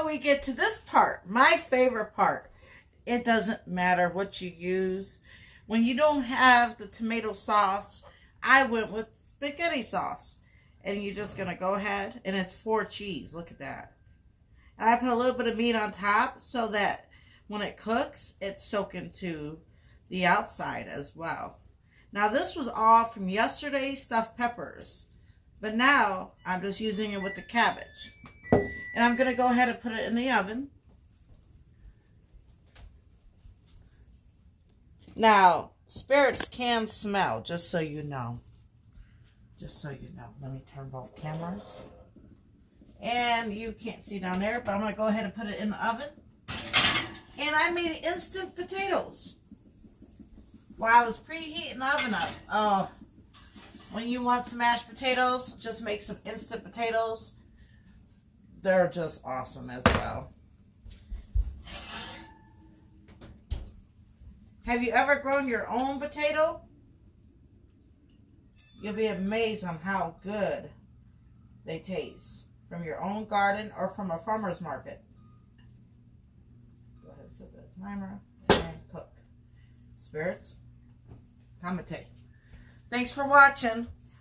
we get to this part, my favorite part. It doesn't matter what you use. When you don't have the tomato sauce, I went with spaghetti sauce. And you're just going to go ahead, and it's 4 cheese. Look at that. And I put a little bit of meat on top so that when it cooks, it's soaking to the outside as well. Now, this was all from yesterday's stuffed peppers. But now, I'm just using it with the cabbage. And I'm going to go ahead and put it in the oven. Now, spirits can smell, just so you know. Just so you know. Let me turn both cameras. And you can't see down there, but I'm going to go ahead and put it in the oven. And I made instant potatoes while I was preheating the oven up. Oh, when you want some mashed potatoes, just make some instant potatoes. They're just awesome as well. Have you ever grown your own potato? You'll be amazed on how good they taste from your own garden or from a farmer's market. Go ahead and set the timer and cook. Spirits, commentate. Thanks for watching.